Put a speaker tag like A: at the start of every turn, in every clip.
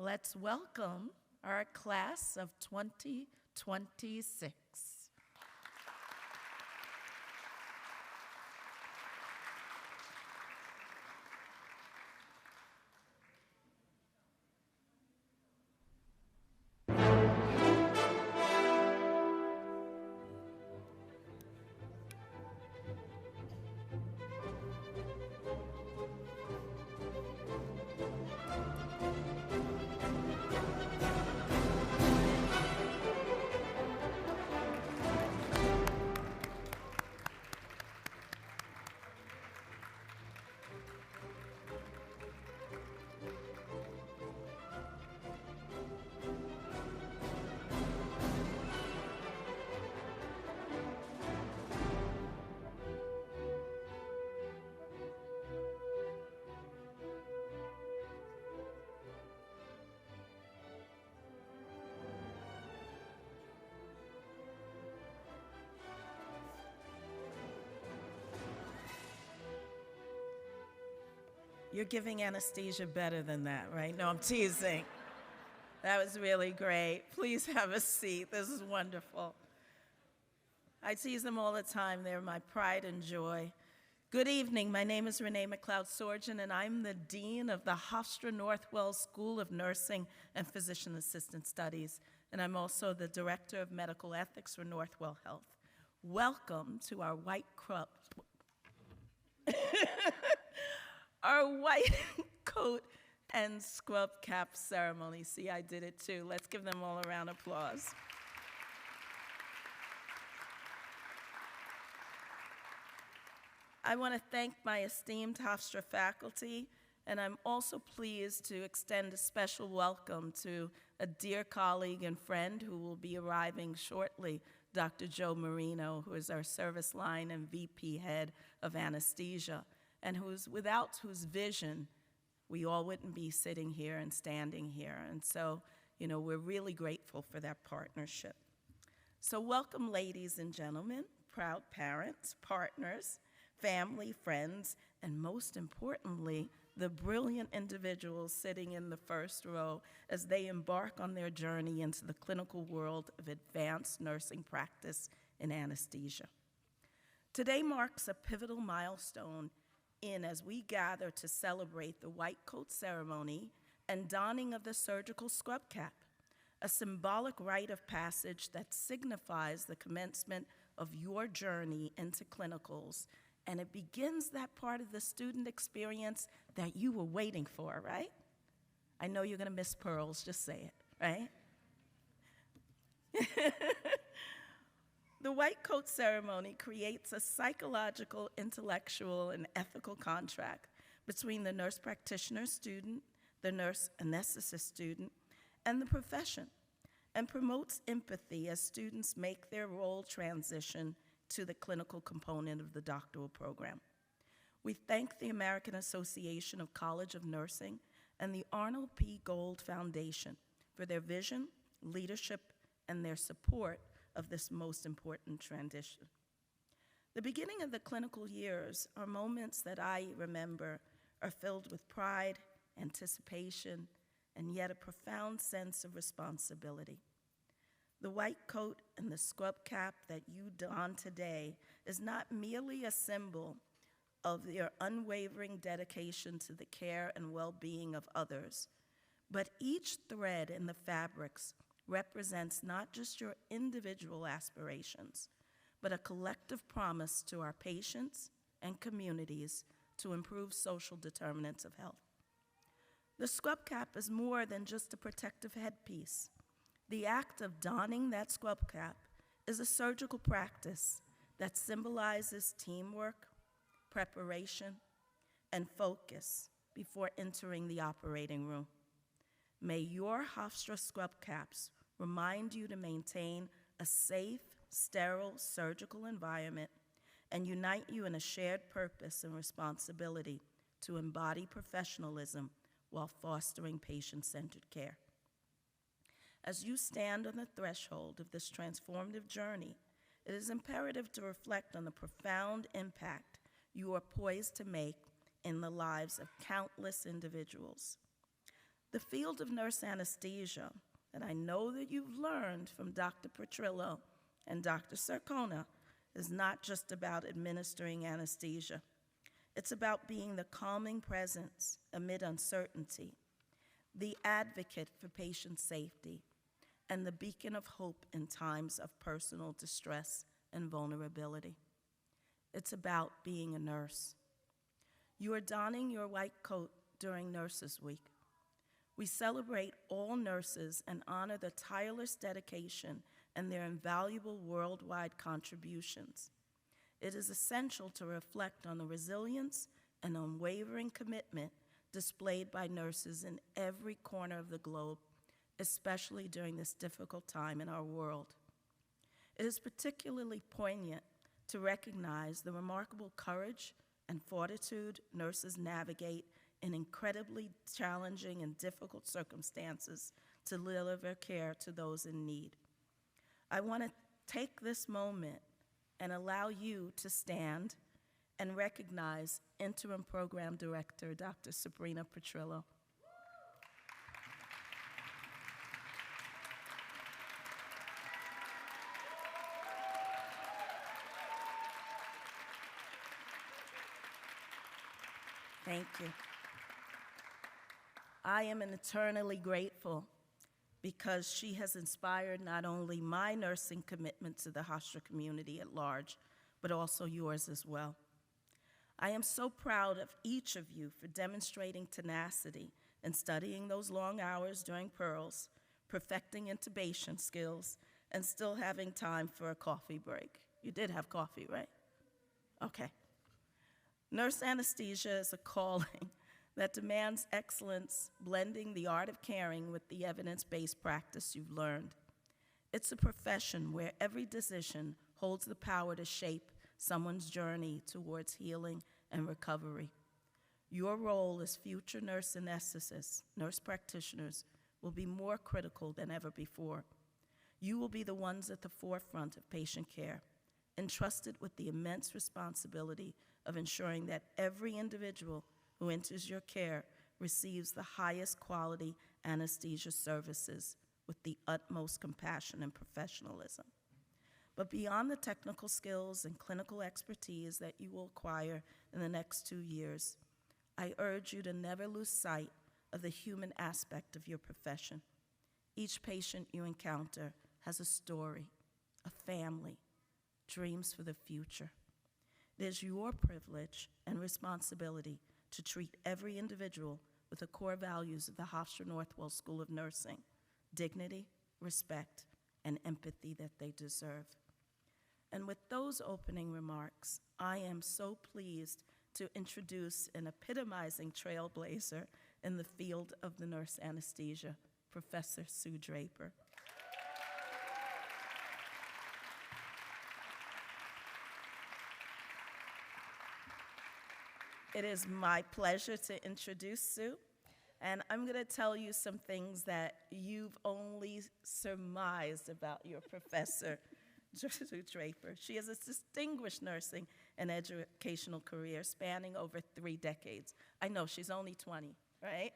A: Let's welcome our class of 2026. You're giving anesthesia better than that, right? No, I'm teasing. That was really great. Please have a seat. This is wonderful. I tease them all the time. They're my pride and joy. Good evening. My name is Renee McLeod-Sorgen, and I'm the Dean of the Hofstra Northwell School of Nursing and Physician Assistant Studies, and I'm also the Director of Medical Ethics for Northwell Health. Welcome to our white coat and scrub cap ceremony. See, I did it too. Let's give them all a round of applause. I want to thank my esteemed Hofstra faculty, and I'm also pleased to extend a special welcome to a dear colleague and friend who will be arriving shortly, Dr. Joe Marino, who is our service line and VP head of anesthesia, and without whose vision we all wouldn't be sitting here and standing here. And so, we're really grateful for that partnership. So welcome, ladies and gentlemen, proud parents, partners, family, friends, and most importantly, the brilliant individuals sitting in the first row as they embark on their journey into the clinical world of advanced nursing practice in anesthesia. Today marks a pivotal milestone as we gather to celebrate the white coat ceremony and donning of the surgical scrub cap, a symbolic rite of passage that signifies the commencement of your journey into clinicals, and it begins that part of the student experience that you were waiting for, right? I know you're gonna miss pearls, just say it, right? The white coat ceremony creates a psychological, intellectual, and ethical contract between the nurse practitioner student, the nurse anesthetist student, and the profession, and promotes empathy as students make their role transition to the clinical component of the doctoral program. We thank the American Association of College of Nursing and the Arnold P. Gold Foundation for their vision, leadership, and their support of this most important transition. The beginning of the clinical years are moments that I remember are filled with pride, anticipation, and yet a profound sense of responsibility. The white coat and the scrub cap that you don today is not merely a symbol of your unwavering dedication to the care and well-being of others, but each thread in the fabrics represents not just your individual aspirations, but a collective promise to our patients and communities to improve social determinants of health. The scrub cap is more than just a protective headpiece. The act of donning that scrub cap is a surgical practice that symbolizes teamwork, preparation, and focus before entering the operating room. May your Hofstra scrub caps remind you to maintain a safe, sterile surgical environment and unite you in a shared purpose and responsibility to embody professionalism while fostering patient-centered care. As you stand on the threshold of this transformative journey, it is imperative to reflect on the profound impact you are poised to make in the lives of countless individuals. The field of nurse anesthesia that I know that you've learned from Dr. Petrillo and Dr. Sarcona is not just about administering anesthesia. It's about being the calming presence amid uncertainty, the advocate for patient safety, and the beacon of hope in times of personal distress and vulnerability. It's about being a nurse. You are donning your white coat during Nurses Week. We celebrate all nurses and honor the tireless dedication and their invaluable worldwide contributions. It is essential to reflect on the resilience and unwavering commitment displayed by nurses in every corner of the globe, especially during this difficult time in our world. It is particularly poignant to recognize the remarkable courage and fortitude nurses navigate in incredibly challenging and difficult circumstances to deliver care to those in need. I want to take this moment and allow you to stand and recognize Interim Program Director, Dr. Sabrina Petrillo. Thank you. I am eternally grateful because she has inspired not only my nursing commitment to the Hofstra community at large, but also yours as well. I am so proud of each of you for demonstrating tenacity and studying those long hours during Pearls, perfecting intubation skills, and still having time for a coffee break. You did have coffee, right? Okay. Nurse anesthesia is a calling that demands excellence, blending the art of caring with the evidence-based practice you've learned. It's a profession where every decision holds the power to shape someone's journey towards healing and recovery. Your role as future nurse anesthetists, nurse practitioners, will be more critical than ever before. You will be the ones at the forefront of patient care, entrusted with the immense responsibility of ensuring that every individual who enters your care receives the highest quality anesthesia services with the utmost compassion and professionalism. But beyond the technical skills and clinical expertise that you will acquire in the next 2 years, I urge you to never lose sight of the human aspect of your profession. Each patient you encounter has a story, a family, dreams for the future. It is your privilege and responsibility to treat every individual with the core values of the Hofstra Northwell School of Nursing: dignity, respect, and empathy that they deserve. And with those opening remarks, I am so pleased to introduce an epitomizing trailblazer in the field of the nurse anesthesia, Professor Sue Draper. It is my pleasure to introduce Sue, and I'm going to tell you some things that you've only surmised about your Professor Sue Draper. She has a distinguished nursing and educational career spanning over 3 decades. I know, she's only 20, right?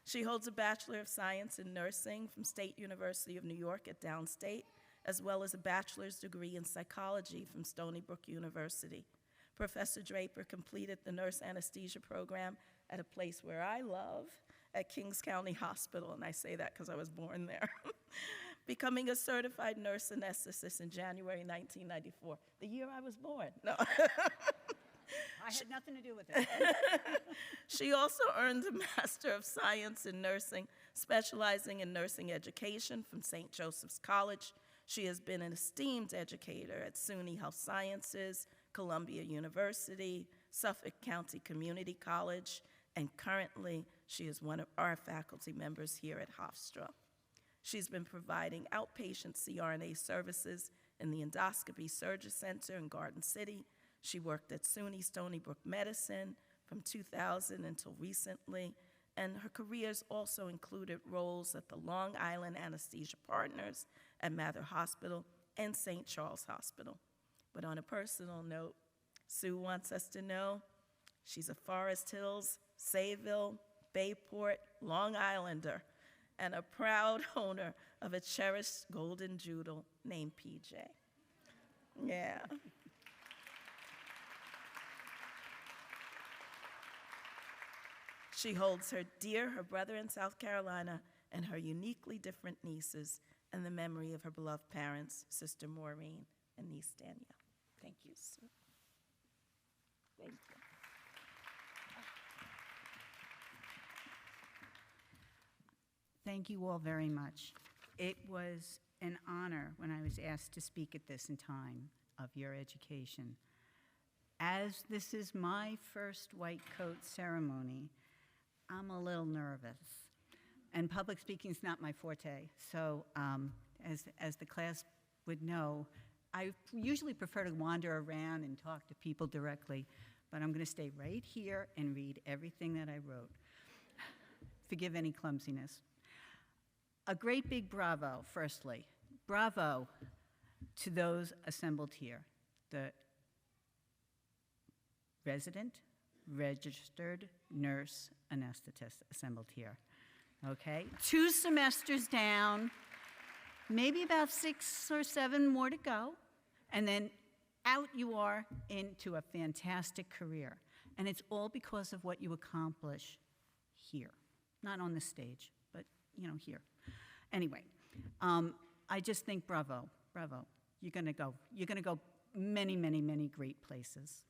A: She holds a Bachelor of Science in Nursing from State University of New York at Downstate, as well as a bachelor's degree in psychology from Stony Brook University. Professor Draper completed the nurse anesthesia program at a place where I love, at Kings County Hospital, and I say that because I was born there, becoming a certified nurse anesthetist in January 1994, the year I was born. No.
B: I had nothing to do with it.
A: She also earned a Master of Science in Nursing, specializing in nursing education from St. Joseph's College. She has been an esteemed educator at SUNY Health Sciences, Columbia University, Suffolk County Community College, and currently she is one of our faculty members here at Hofstra. She's been providing outpatient CRNA services in the Endoscopy Surgery Center in Garden City. She worked at SUNY Stony Brook Medicine from 2000 until recently, and her careers also included roles at the Long Island Anesthesia Partners at Mather Hospital and St. Charles Hospital. But on a personal note, Sue wants us to know she's a Forest Hills, Sayville, Bayport, Long Islander, and a proud owner of a cherished golden doodle named PJ. Yeah. She holds her dear, her brother in South Carolina, and her uniquely different nieces, and the memory of her beloved parents, Sister Maureen and niece Danielle. Thank you, sir. Thank you.
B: Thank you all very much. It was an honor when I was asked to speak at this in time of your education. As this is my first white coat ceremony, I'm a little nervous. And public speaking is not my forte, so as the class would know, I usually prefer to wander around and talk to people directly, but I'm going to stay right here and read everything that I wrote. Forgive any clumsiness. A great big bravo, firstly. Bravo to those assembled here. The resident, registered nurse anesthetist assembled here. Okay, 2 semesters down, maybe about 6 or 7 more to go, and then out you are into a fantastic career. And it's all because of what you accomplish here. Not on the stage, but, you know, here. Anyway, I just think bravo, bravo. You're gonna go many, many, many great places.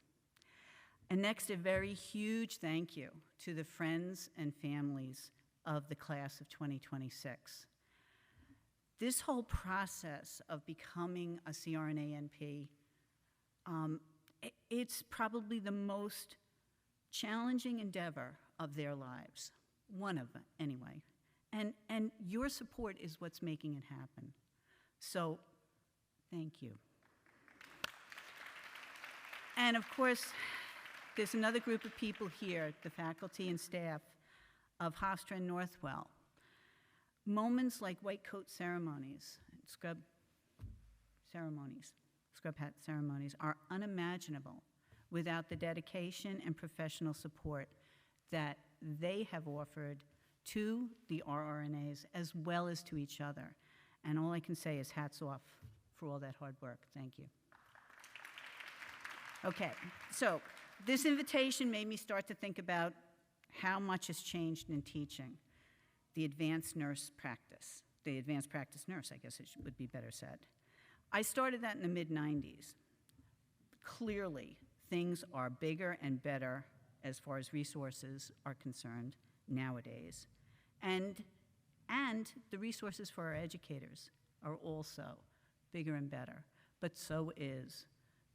B: And next, a very huge thank you to the friends and families of the class of 2026. This whole process of becoming a CRNA NP, it's probably the most challenging endeavor of their lives. One of them, anyway. And your support is what's making it happen. So, thank you. And of course, there's another group of people here, the faculty and staff of Hofstra and Northwell. Moments like white coat ceremonies, scrub hat ceremonies are unimaginable without the dedication and professional support that they have offered to the RRNAs as well as to each other. And all I can say is hats off for all that hard work. Thank you. Okay, so this invitation made me start to think about how much has changed in teaching. The advanced nurse practice, the advanced practice nurse, I guess it would be better said. I started that in the mid-90s. Clearly, things are bigger and better as far as resources are concerned nowadays. And the resources for our educators are also bigger and better, but so is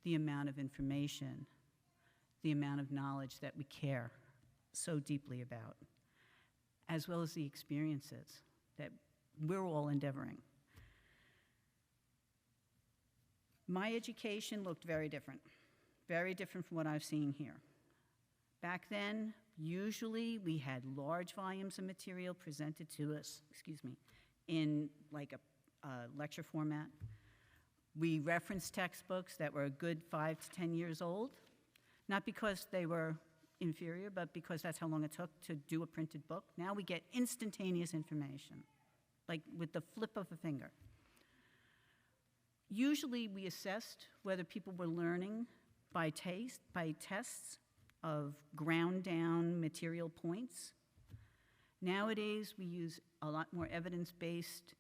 B: the amount of information, the amount of knowledge that we care so deeply about, as well as the experiences that we're all endeavoring. My education looked very different from what I've seen here. Back then, usually we had large volumes of material presented to us, in like a lecture format. We referenced textbooks that were a good 5 to 10 years old, not because they were inferior, but because that's how long it took to do a printed book. Now we get instantaneous information, like with the flip of a finger. Usually we assessed whether people were learning by tests of ground down material points. Nowadays we use a lot more evidence-based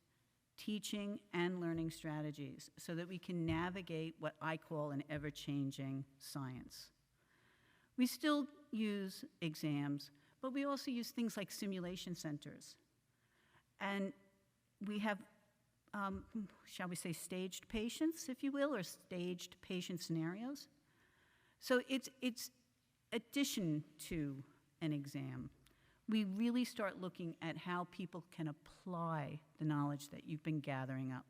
B: teaching and learning strategies so that we can navigate what I call an ever-changing science. We still use exams, but we also use things like simulation centers. And we have, shall we say, staged patients, if you will, or staged patient scenarios. So it's addition to an exam. We really start looking at how people can apply the knowledge that you've been gathering up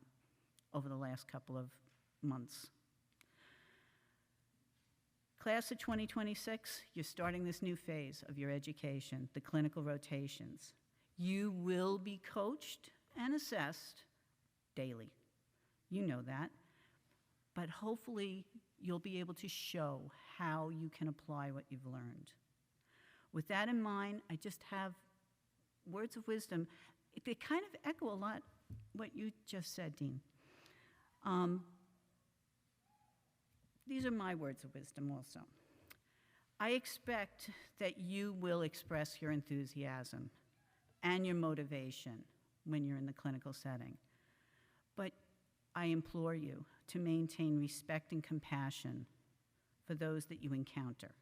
B: over the last couple of months. Class of 2026, you're starting this new phase of your education, the clinical rotations. You will be coached and assessed daily. You know that. But hopefully, you'll be able to show how you can apply what you've learned. With that in mind, I just have words of wisdom, they kind of echo a lot what you just said, Dean. These are my words of wisdom also. I expect that you will express your enthusiasm and your motivation when you're in the clinical setting. But I implore you to maintain respect and compassion for those that you encounter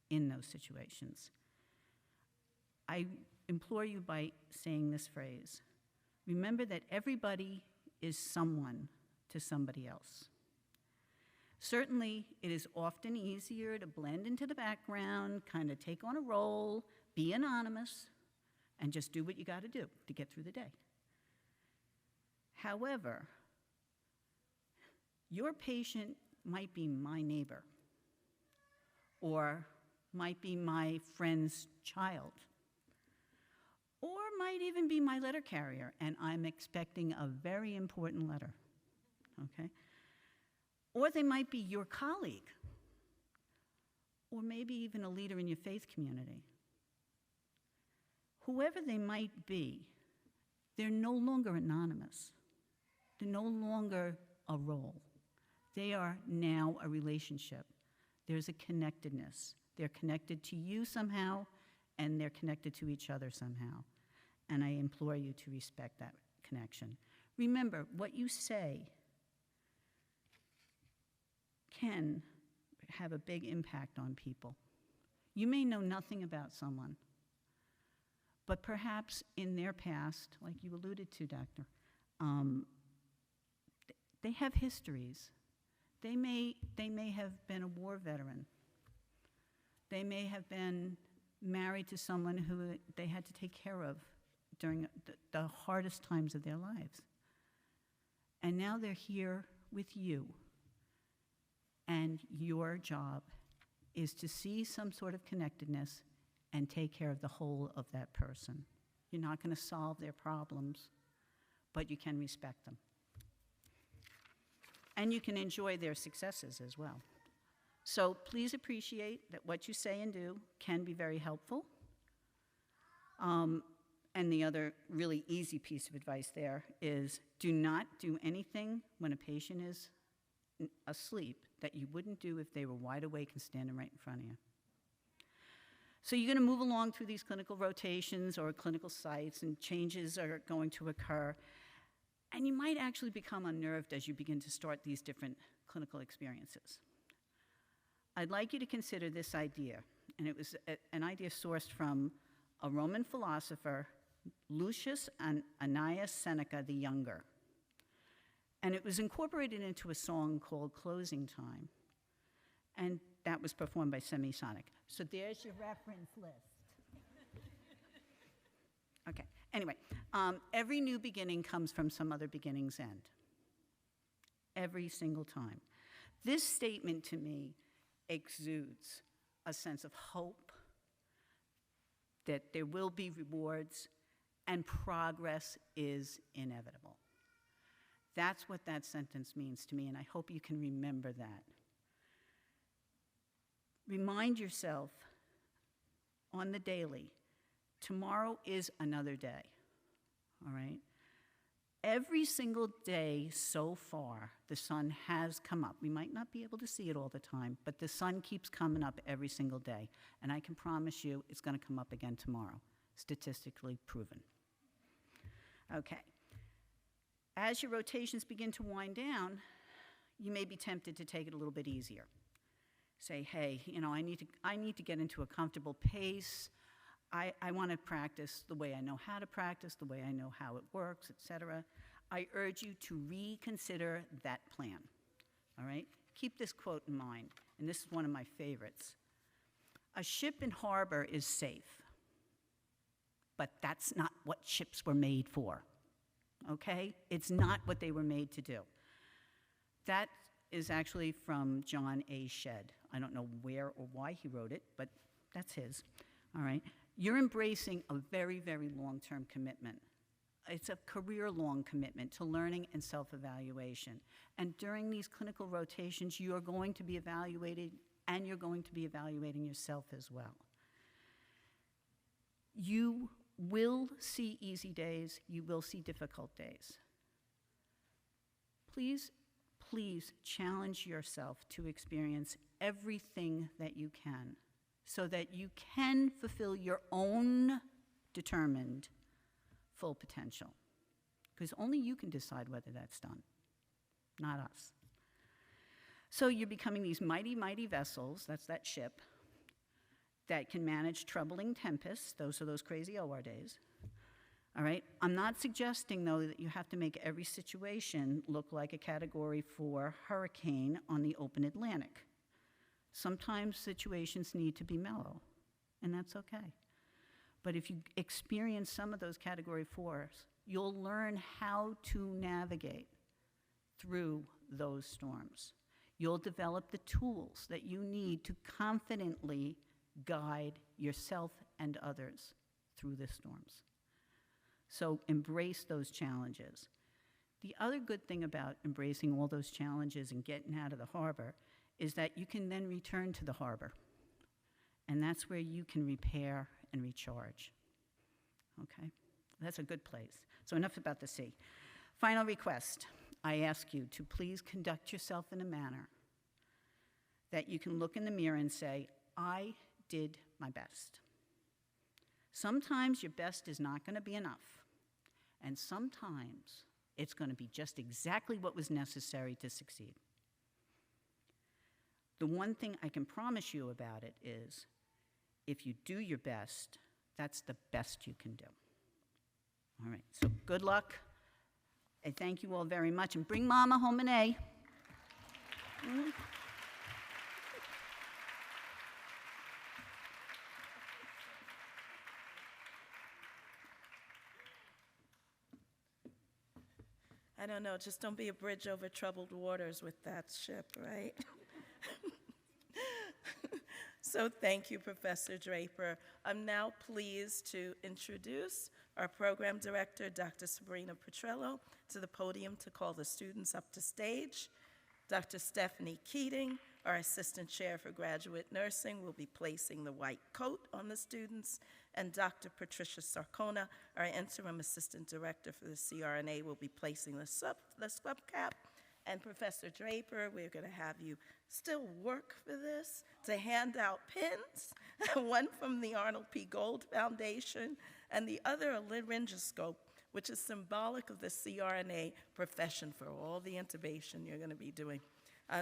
B: in those situations. I implore you by saying this phrase: remember that everybody is someone to somebody else. Certainly, it is often easier to blend into the background, kind of take on a role, be anonymous, and just do what you got to do to get through the day. However, your patient might be my neighbor, or might be my friend's child, or might even be my letter carrier, and I'm expecting a very important letter, okay? Or they might be your colleague, or maybe even a leader in your faith community. Whoever they might be, they're no longer anonymous. They're no longer a role. They are now a relationship. There's a connectedness. They're connected to you somehow, and they're connected to each other somehow. And I implore you to respect that connection. Remember, what you say can have a big impact on people. You may know nothing about someone, but perhaps in their past, like you alluded to, Doctor, they have histories. They may have been a war veteran. They may have been married to someone who they had to take care of during the hardest times of their lives. And now they're here with you. And your job is to see some sort of connectedness and take care of the whole of that person. You're not going to solve their problems, but you can respect them. And you can enjoy their successes as well. So please appreciate that what you say and do can be very helpful. And the other really easy piece of advice there is do not do anything when a patient is asleep that you wouldn't do if they were wide awake and standing right in front of you. So you're going to move along through these clinical rotations or clinical sites, and changes are going to occur. And you might actually become unnerved as you begin to start these different clinical experiences. I'd like you to consider this idea, and it was an idea sourced from a Roman philosopher, Lucius Annaeus Seneca the Younger. And it was incorporated into a song called Closing Time. And that was performed by Semisonic. So there's your reference list. Okay, anyway, every new beginning comes from some other beginning's end. Every single time. This statement to me exudes a sense of hope, that there will be rewards, and progress is inevitable. That's what that sentence means to me, and I hope you can remember that. Remind yourself on the daily, tomorrow is another day, all right? Every single day so far, the sun has come up. We might not be able to see it all the time, but the sun keeps coming up every single day, and I can promise you it's going to come up again tomorrow, statistically proven. Okay. As your rotations begin to wind down, you may be tempted to take it a little bit easier. Say, hey, you know, I need to get into a comfortable pace. I want to practice the way I know how to practice, the way I know how it works, etc. I urge you to reconsider that plan, all right? Keep this quote in mind, and this is one of my favorites. A ship in harbor is safe, but that's not what ships were made for. Okay? It's not what they were made to do. That is actually from John A. Shedd. I don't know where or why he wrote it, but that's his. All right? You're embracing a very, very long-term commitment. It's a career-long commitment to learning and self-evaluation. And during these clinical rotations, you are going to be evaluated, and you're going to be evaluating yourself as well. You will see easy days, you will see difficult days. Please, please challenge yourself to experience everything that you can so that you can fulfill your own determined full potential. Because only you can decide whether that's done, not us. So you're becoming these mighty, mighty vessels, that's that ship, that can manage troubling tempests, those are those crazy OR days. All right? I'm not suggesting, though, that you have to make every situation look like a Category 4 hurricane on the open Atlantic. Sometimes situations need to be mellow, and that's okay. But if you experience some of those Category 4s, you'll learn how to navigate through those storms. You'll develop the tools that you need to confidently guide yourself and others through the storms. So embrace those challenges. The other good thing about embracing all those challenges and getting out of the harbor is that you can then return to the harbor. And that's where you can repair and recharge. Okay? That's a good place. So enough about the sea. Final request. I ask you to please conduct yourself in a manner that you can look in the mirror and say, I did my best. Sometimes your best is not going to be enough. And sometimes it's going to be just exactly what was necessary to succeed. The one thing I can promise you about it is, if you do your best, that's the best you can do. All right, so good luck. I thank you all very much, and bring Mama home an A.
A: I don't know, just don't be a bridge over troubled waters with that ship, right? So thank you, Professor Draper. I'm now pleased to introduce our program director, Dr. Sabrina Petrello, to the podium to call the students up to stage. Dr. Stephanie Keating, our assistant chair for graduate nursing, will be placing the white coat on the students, and Dr. Patricia Sarcona, our interim assistant director for the CRNA, will be placing the scrub cap. And Professor Draper, we're going to have you still work for this to hand out pins, one from the Arnold P. Gold Foundation, and the other a laryngoscope, which is symbolic of the CRNA profession for all the intubation you're going to be doing.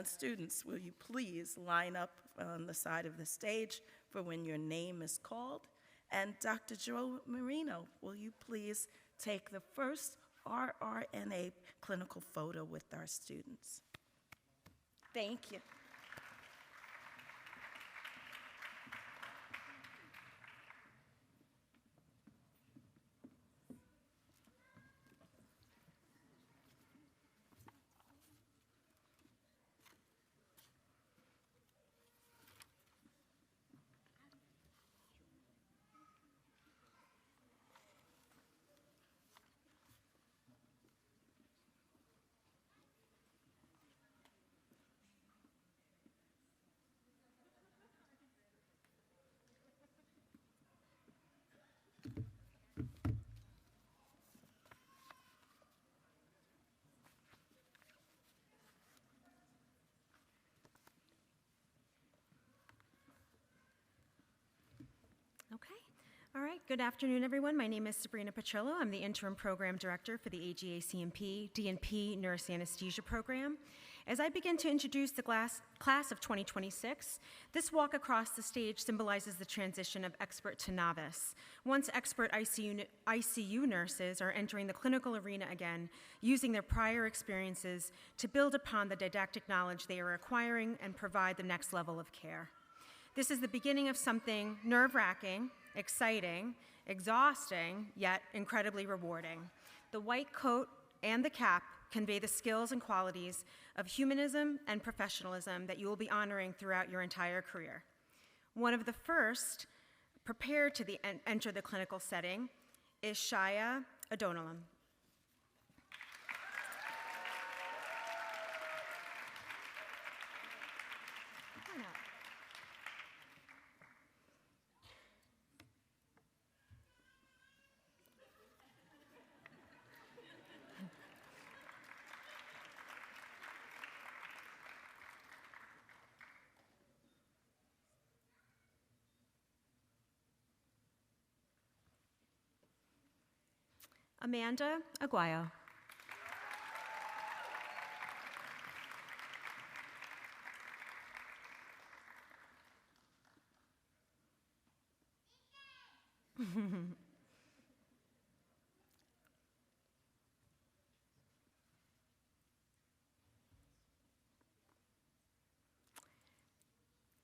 A: Students, will you please line up on the side of the stage for when your name is called? And Dr. Joe Marino, will you please take the first RRNA clinical photo with our students? Thank you.
C: Okay. All right. Good afternoon, everyone. My name is Sabrina Petrillo. I'm the interim program director for the AGA-CMP DNP Nurse Anesthesia Program. As I begin to introduce the class of 2026, this walk across the stage symbolizes the transition of expert to novice. Once expert ICU nurses are entering the clinical arena again, using their prior experiences to build upon the didactic knowledge they are acquiring and provide the next level of care. This is the beginning of something nerve-wracking, exciting, exhausting, yet incredibly rewarding. The white coat and the cap convey the skills and qualities of humanism and professionalism that you will be honoring throughout your entire career. One of the first prepared to enter the clinical setting is Shaya Adonalam. Amanda Aguayo.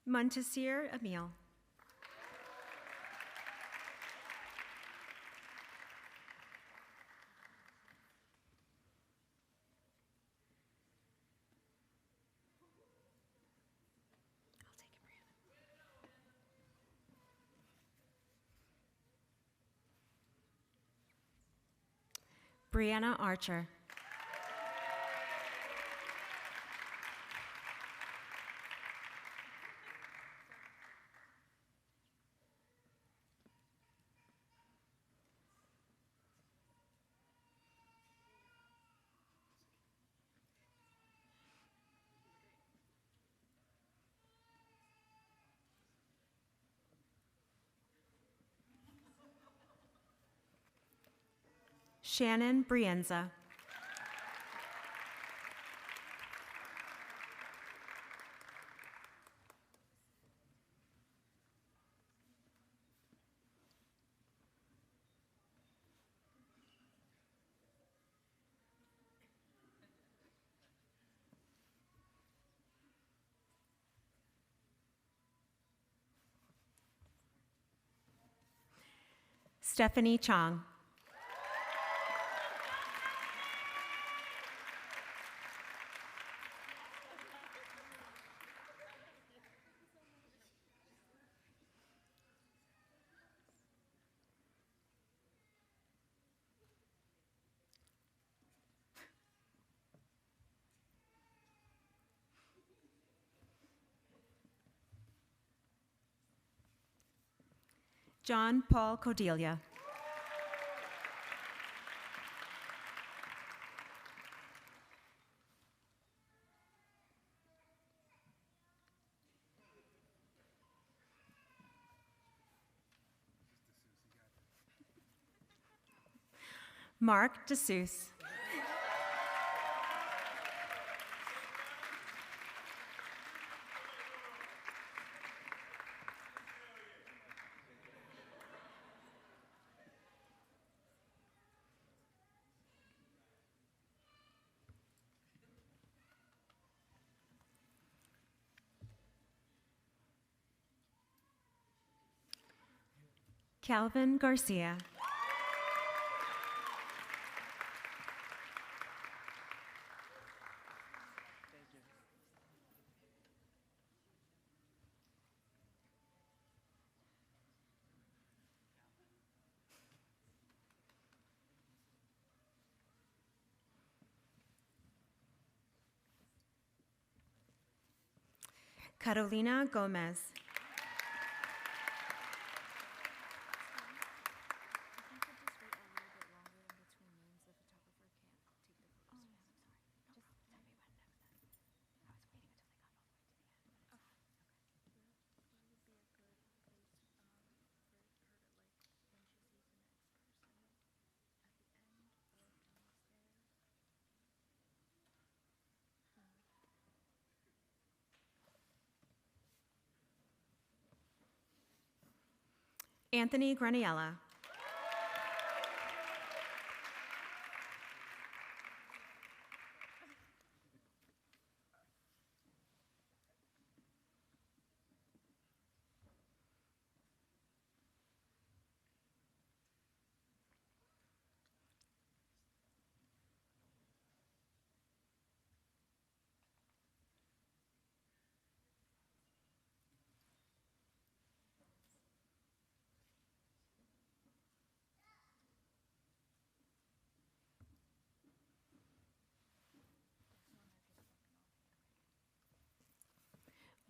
C: Muntasir Emil. Brianna Archer. Shannon Brienza. Stephanie Chong. John Paul Cordelia. Mark DeSuze. Calvin Garcia. Carolina Gomez. Anthony Graniella.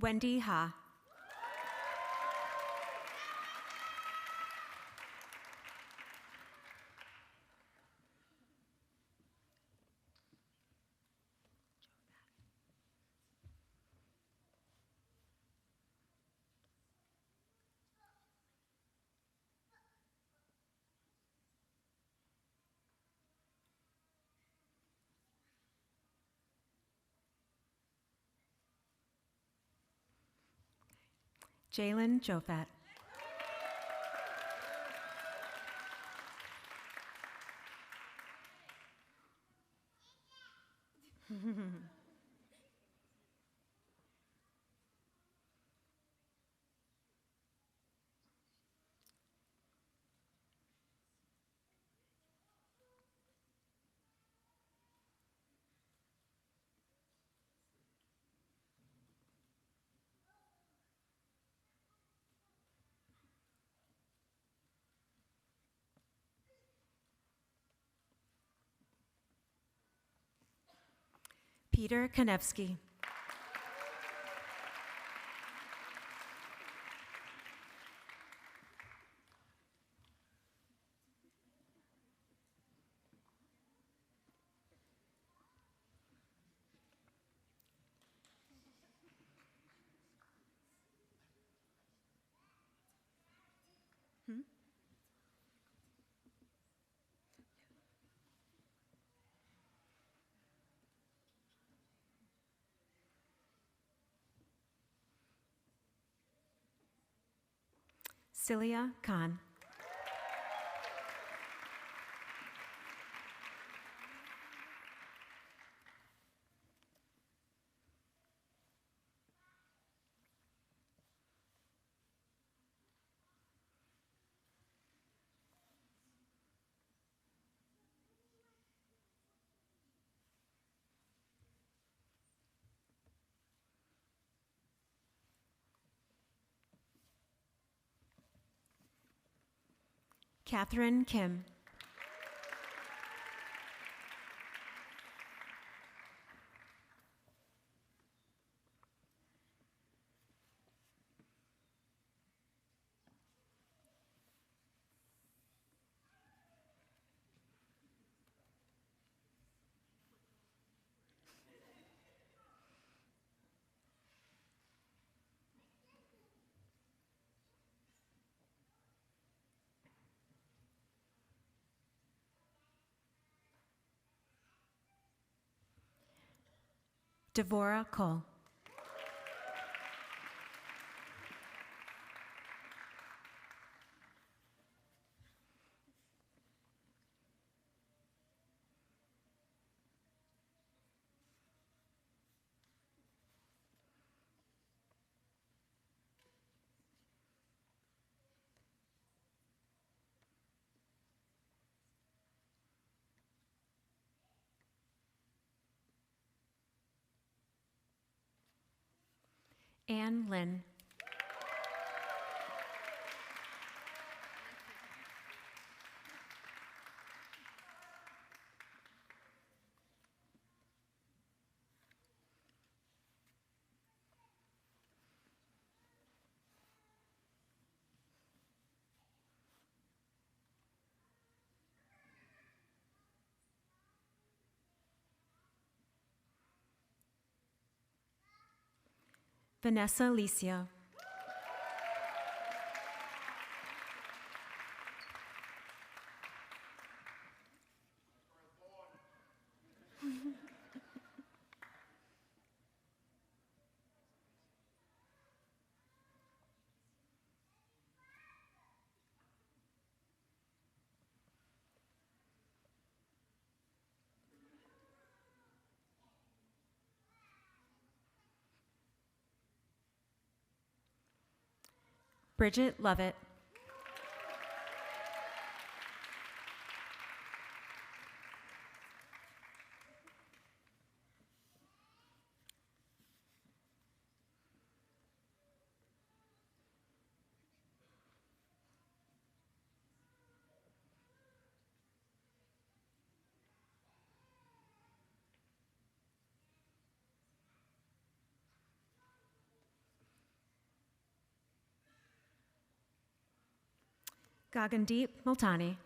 C: Wendy Ha. Jalen Jofat. Peter Konevsky. Celia Khan. Catherine Kim. Devora Cole. Anne Lynn. Vanessa Licio. Bridget Lovett. Gagandeep Multani.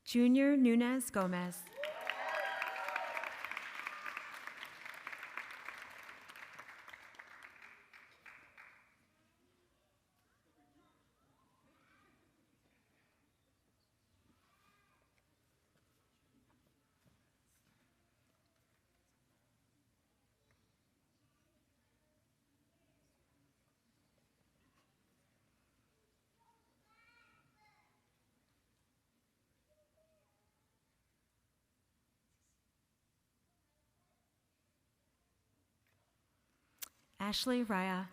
C: Junior Nunez Gomez. Ashley Raya.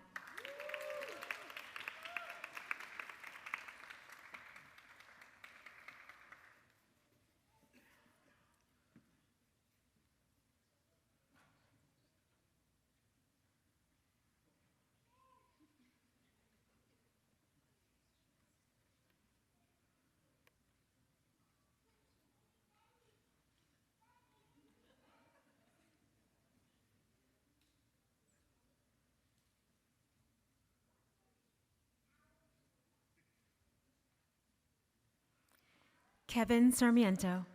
C: Kevin Sarmiento.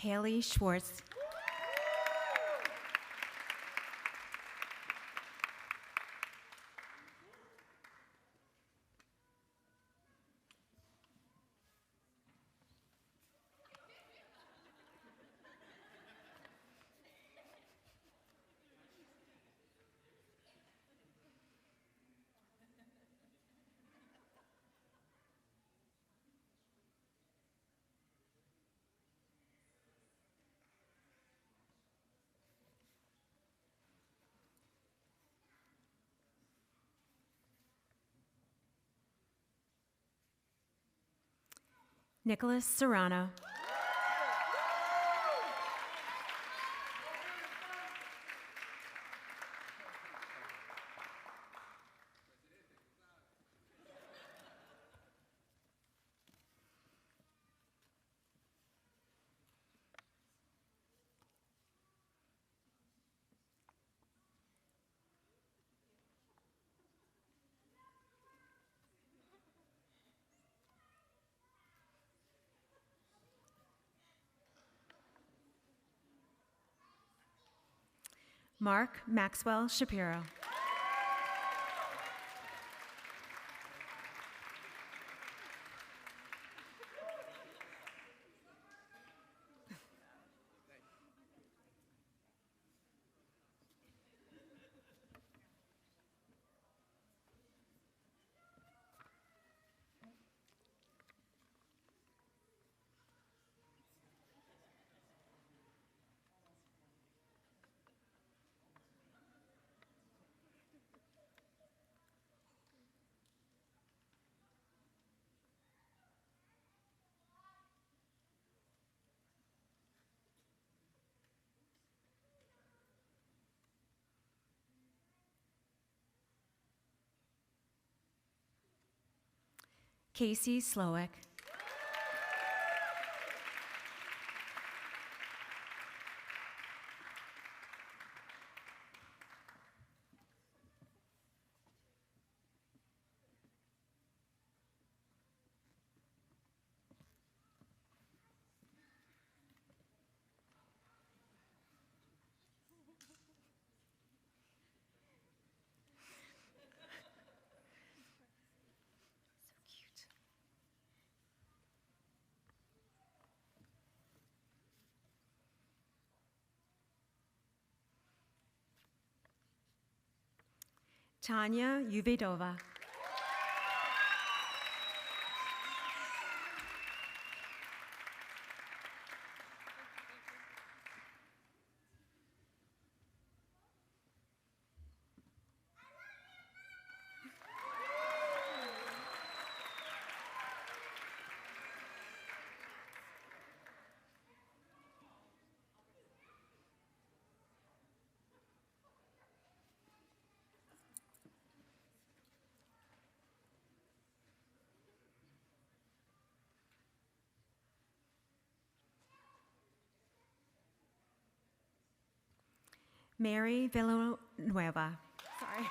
C: Haley Schwartz. Nicholas Serrano. Mark Maxwell Shapiro. Casey Slowick. Tanya Uvedova. Mary Villanueva. Sorry.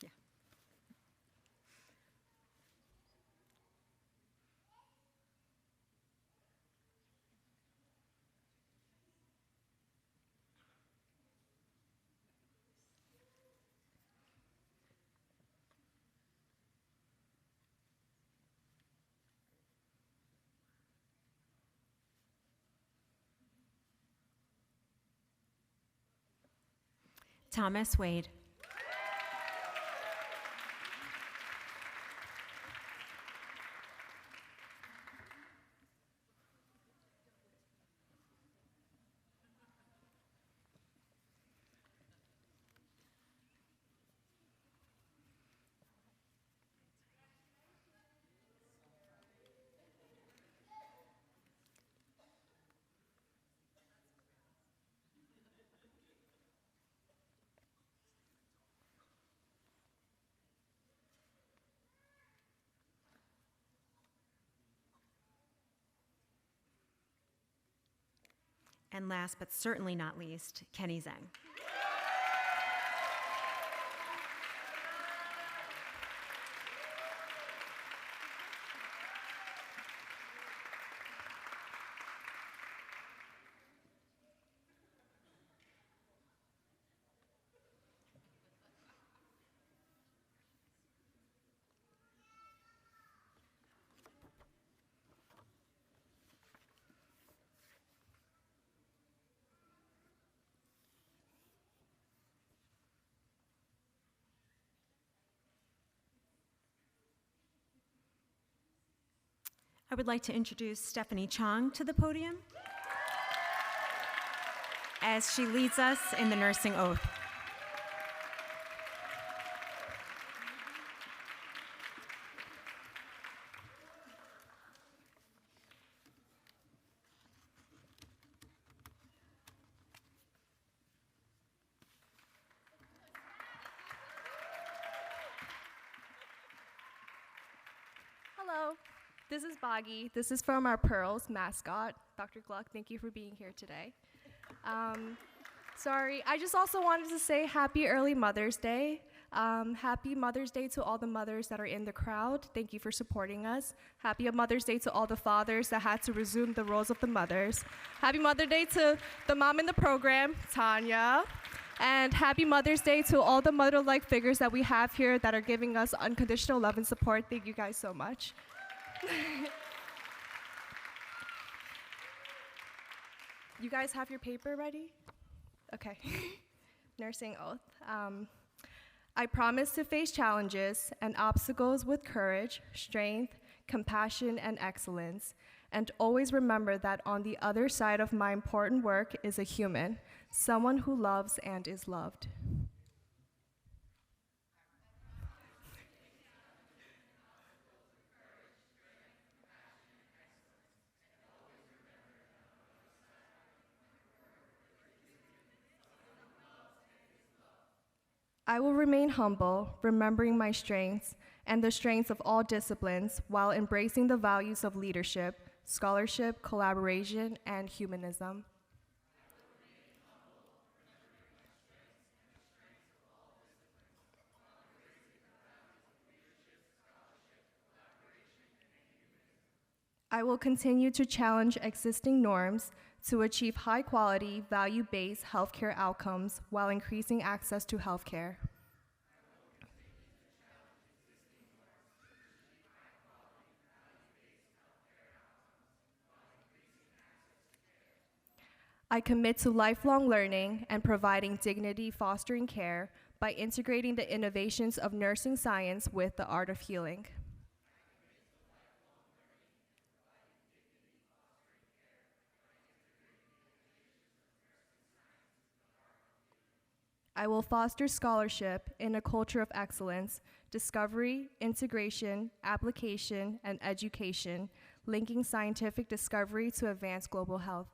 C: Yeah. Thomas Wade. And last but certainly not least, Kenny Zhang. I would like to introduce Stephanie Chong to the podium as she leads us in the nursing oath.
D: Hello, this is Boggy. This is from our Pearls mascot. Dr. Gluck, thank you for being here today. Sorry, I just also wanted to say happy early Mother's Day. Happy Mother's Day to all the mothers that are in the crowd. Thank you for supporting us. Happy Mother's Day to all the fathers that had to resume the roles of the mothers. Happy Mother's Day to the mom in the program, Tanya. And happy Mother's Day to all the mother-like figures that we have here that are giving us unconditional love and support. Thank you guys so much. You guys have your paper ready? Okay. Nursing oath. I promise to face challenges and obstacles with courage, strength, compassion, and excellence, and always remember that on the other side of my important work is a human, someone who loves and is loved. I will remain humble, remembering my strengths and the strengths of all disciplines while embracing the values of leadership, scholarship, collaboration, and humanism. I will continue to challenge existing norms to achieve high-quality, value-based healthcare outcomes while increasing access to healthcare. I commit to lifelong learning and providing dignity-fostering care by integrating the innovations of nursing science with the art of healing. I will foster scholarship in a culture of excellence, discovery, integration, application, and education, linking scientific discovery to advance global health.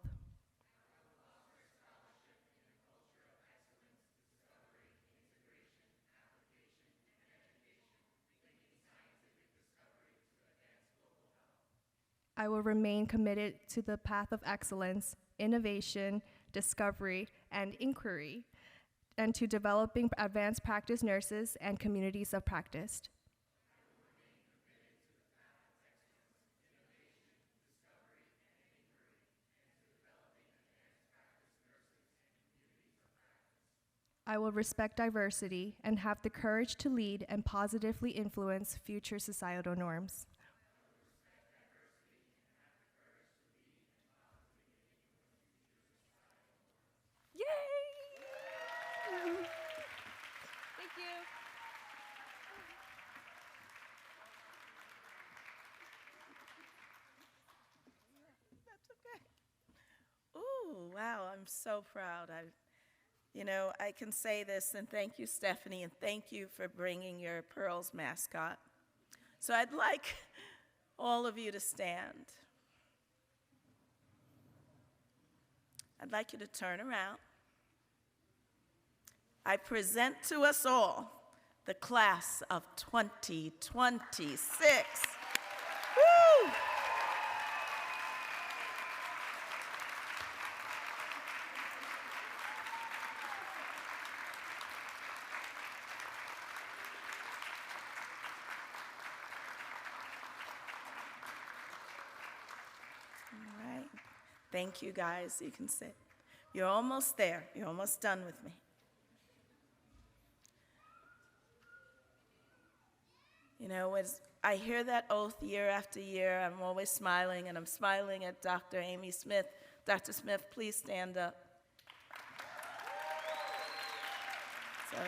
D: I will remain committed to the path of excellence, innovation, discovery, and inquiry, and to developing advanced practice nurses and communities of practice. I will respect diversity and have the courage to lead and positively influence future societal norms. Yay! Thank you.
A: That's okay. Ooh, wow, I'm so proud. I can say this, and thank you, Stephanie, and thank you for bringing your Pearls mascot. So I'd like all of you to stand. I'd like you to turn around. I present to us all the class of 2026. Woo! All right. Thank you, guys. You can sit. You're almost there. You're almost done with me. As I hear that oath year after year, I'm always smiling, and I'm smiling at Dr. Amy Smith. Dr. Smith, please stand up. So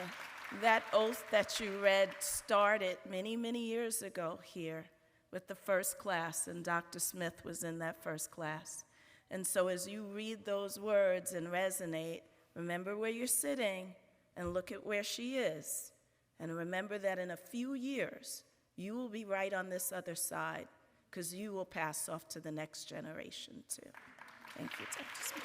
A: that oath that you read started many, many years ago here with the first class, and Dr. Smith was in that first class. And so as you read those words and resonate, remember where you're sitting and look at where she is. And remember that in a few years, you will be right on this other side, because you will pass off to the next generation, too. Thank you, Dr. Smith.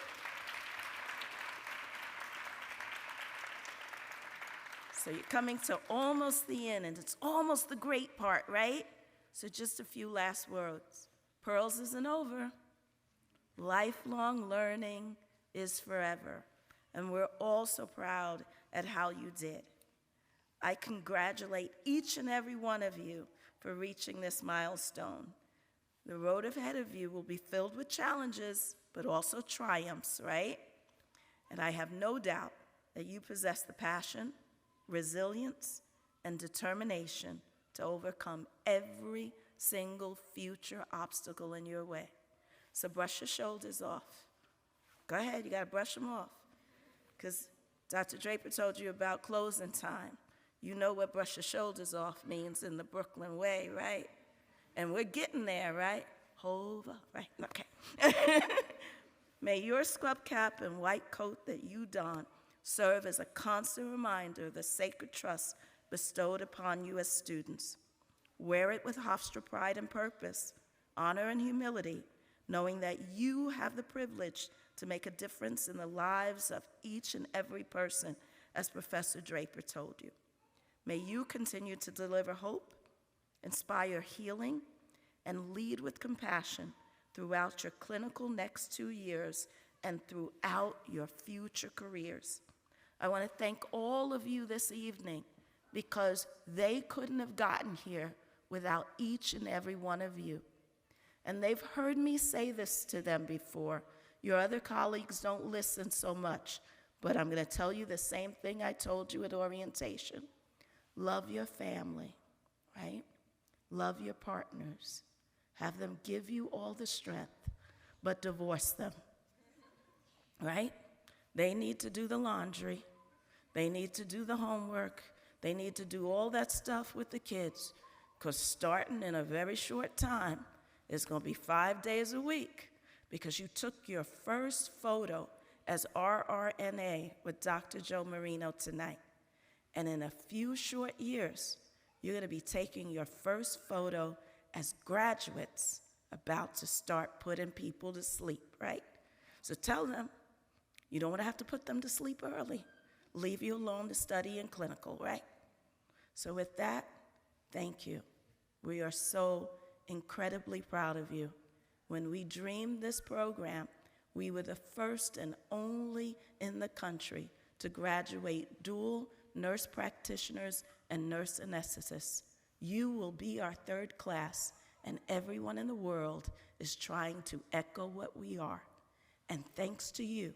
A: So you're coming to almost the end, and it's almost the great part, right? So just a few last words. Pearls isn't over. Lifelong learning is forever. And we're all so proud at how you did. I congratulate each and every one of you for reaching this milestone. The road ahead of you will be filled with challenges, but also triumphs, right? And I have no doubt that you possess the passion, resilience, and determination to overcome every single future obstacle in your way. So brush your shoulders off. Go ahead, you gotta brush them off. Because Dr. Draper told you about closing time. You know what brush your shoulders off means in the Brooklyn way, right? And we're getting there, right? Over, right? Okay. May your scrub cap and white coat that you don serve as a constant reminder of the sacred trust bestowed upon you as students. Wear it with Hofstra pride and purpose, honor and humility, knowing that you have the privilege to make a difference in the lives of each and every person, as Professor Draper told you. May you continue to deliver hope, inspire healing, and lead with compassion throughout your clinical next 2 years and throughout your future careers. I want to thank all of you this evening, because they couldn't have gotten here without each and every one of you. And they've heard me say this to them before. Your other colleagues don't listen so much, but I'm going to tell you the same thing I told you at orientation. Love your family, right? Love your partners. Have them give you all the strength, but divorce them, right? They need to do the laundry. They need to do the homework. They need to do all that stuff with the kids, because starting in a very short time, it's going to be 5 days a week, because you took your first photo as RRNA with Dr. Joe Marino tonight. And in a few short years, you're going to be taking your first photo as graduates about to start putting people to sleep, right? So tell them you don't want to have to put them to sleep early. Leave you alone to study in clinical, right? So with that, thank you. We are so incredibly proud of you. When we dreamed this program, we were the first and only in the country to graduate dual nurse practitioners and nurse anesthetists. You will be our third class, and everyone in the world is trying to echo what we are. And thanks to you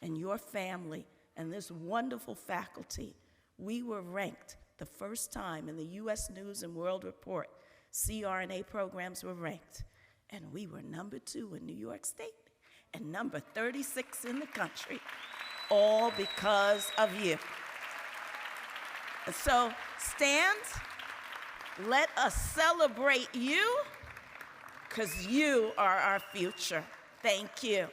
A: and your family and this wonderful faculty, we were ranked the first time in the U.S. News and World Report. CRNA programs were ranked, and we were number 2 in New York State and number 36 in the country, all because of you. And so stand, let us celebrate you, because you are our future. Thank you.